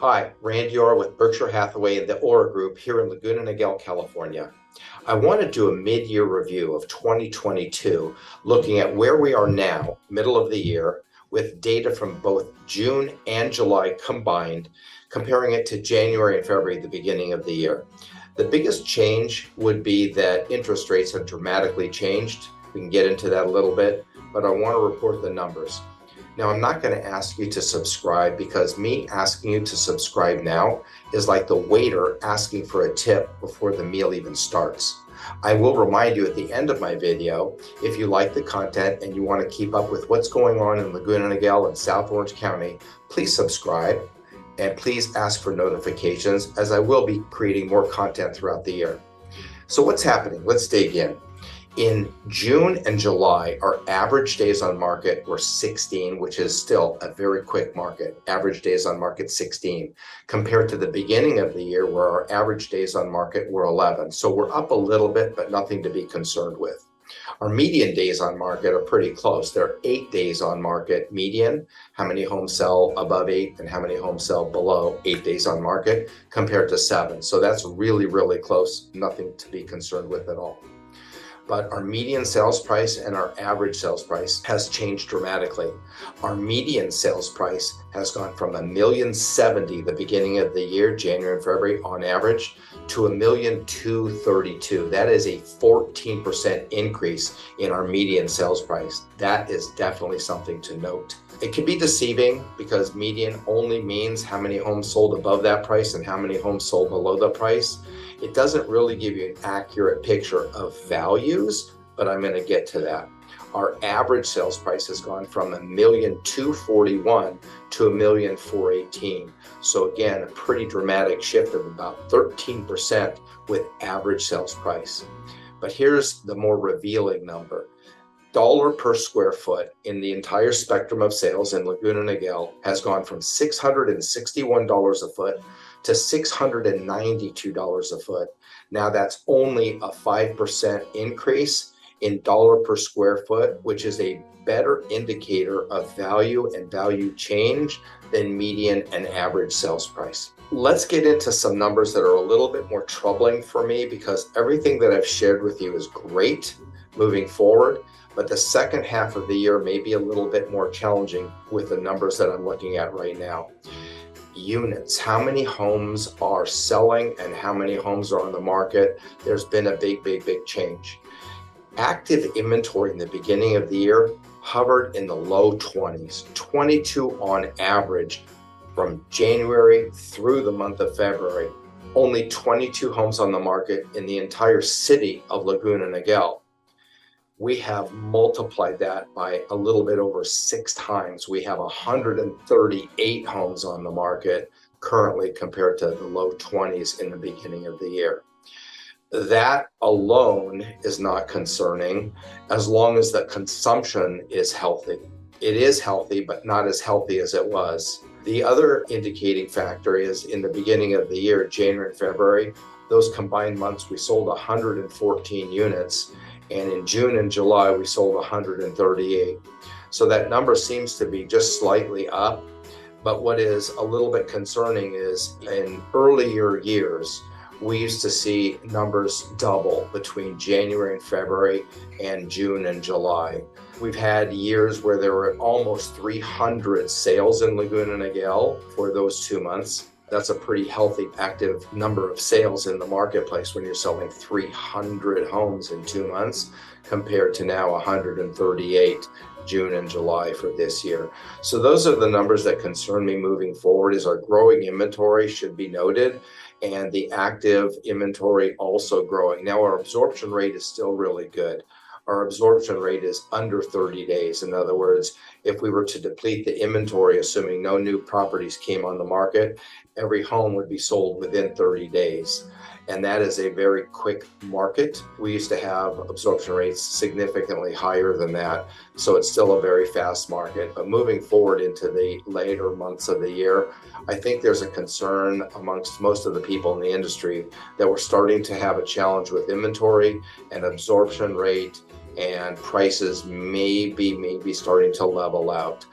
Hi, Randy Orr with Berkshire Hathaway and the Orr Group here in Laguna Niguel, California. I want to do a mid-year review of 2022, looking at where we are now, middle of the year, with data from both June and July combined, comparing it to January and February, the beginning of the year. The biggest change would be that interest rates have dramatically changed. We can get into that a little bit, but I want to report the numbers. Now, I'm not going to ask you to subscribe because me asking you to subscribe now is like the waiter asking for a tip before the meal even starts. I will remind you at the end of my video, if you like the content and you want to keep up with what's going on in Laguna Niguel and South Orange County, please subscribe and please ask for notifications as I will be creating more content throughout the year. So what's happening? Let's dig in. In June and July, our average days on market were 16, which is still a very quick market. Average days on market 16, compared to the beginning of the year where our average days on market were 11. So we're up a little bit, but nothing to be concerned with. Our median days on market are pretty close. They're 8 days on market median, how many homes sell above 8 and how many homes sell below 8 days on market, compared to 7. So that's really, really close, nothing to be concerned with at all. But our median sales price and our average sales price has changed dramatically. Our median sales price has gone from $1,070,000 the beginning of the year, January and February on average, to $1,232,000. That is a 14% increase in our median sales price. That is definitely something to note. It can be deceiving because median only means how many homes sold above that price and how many homes sold below the price. It doesn't really give you an accurate picture of values, but I'm going to get to that. Our average sales price has gone from $1,241,000 to $1,418,000. So again, a pretty dramatic shift of about 13% with average sales price. But here's the more revealing number. Dollar per square foot in the entire spectrum of sales in Laguna Niguel has gone from $661 a foot to $692 a foot. Now that's only a 5% increase in dollar per square foot, which is a better indicator of value and value change than median and average sales price. Let's get into some numbers that are a little bit more troubling for me because everything that I've shared with you is great moving forward, but the second half of the year may be a little bit more challenging with the numbers that I'm looking at right now. Units, how many homes are selling and how many homes are on the market? There's been a big change. Active inventory in the beginning of the year hovered in the low 20s, 22 on average from January through the month of February. Only 22 homes on the market in the entire city of Laguna Niguel. We have multiplied that by a little bit over 6 times. We have 138 homes on the market currently compared to the low 20s in the beginning of the year. That alone is not concerning as long as the consumption is healthy. It is healthy, but not as healthy as it was. The other indicating factor is in the beginning of the year, January and February, those combined months, we sold 114 units. And in June and July, we sold 138. So that number seems to be just slightly up. But what is a little bit concerning is in earlier years, we used to see numbers double between January and February and June and July. We've had years where there were almost 300 sales in Laguna Niguel for those 2 months. That's a pretty healthy, active number of sales in the marketplace when you're selling 300 homes in 2 months compared to now 138 June and July for this year. So those are the numbers that concern me moving forward. Is our growing inventory should be noted and the active inventory also growing. Now our absorption rate is still really good. Our absorption rate is under 30 days. In other words, if we were to deplete the inventory, assuming no new properties came on the market, every home would be sold within 30 days. And that is a very quick market. We used to have absorption rates significantly higher than that. So it's still a very fast market. But moving forward into the later months of the year, I think there's a concern amongst most of the people in the industry that we're starting to have a challenge with inventory and absorption rate, and prices may be starting to level out.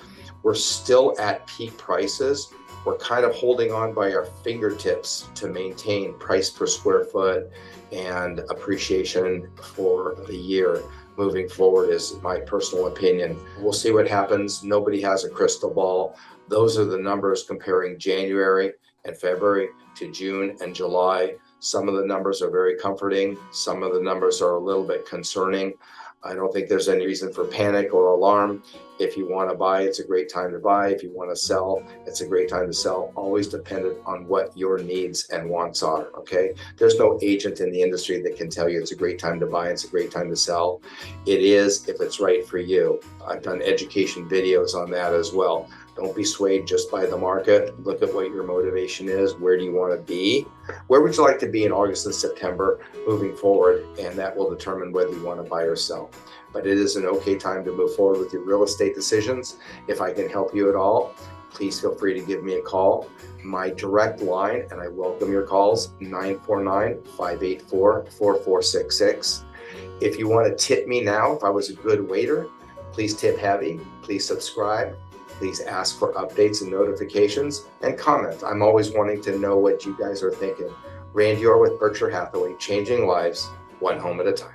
We're still at peak prices, We're kind of holding on by our fingertips to maintain price per square foot and appreciation for the year moving forward, is my personal opinion. We'll see what happens. Nobody has a crystal ball. Those are the numbers comparing January and February to June and July. Some of the numbers are very comforting. Some of the numbers are a little bit concerning. I don't think there's any reason for panic or alarm. If you want to buy, it's a great time to buy. If you want to sell, it's a great time to sell. Always dependent on what your needs and wants are, okay? There's no agent in the industry that can tell you it's a great time to buy, it's a great time to sell. It is if it's right for you. I've done education videos on that as well. Don't be swayed just by the market. Look at what your motivation is. Where do you want to be? Where would you like to be in August and September moving forward? And that will determine whether you want to buy or sell. But it is an okay time to move forward with your real estate decisions. If I can help you at all, please feel free to give me a call. My direct line, and I welcome your calls, 949-584-4466. If you want to tip me now, if I was a good waiter, please tip heavy. Please subscribe. Please ask for updates and notifications and comment. I'm always wanting to know what you guys are thinking. Randy Orr with Berkshire Hathaway, changing lives one home at a time.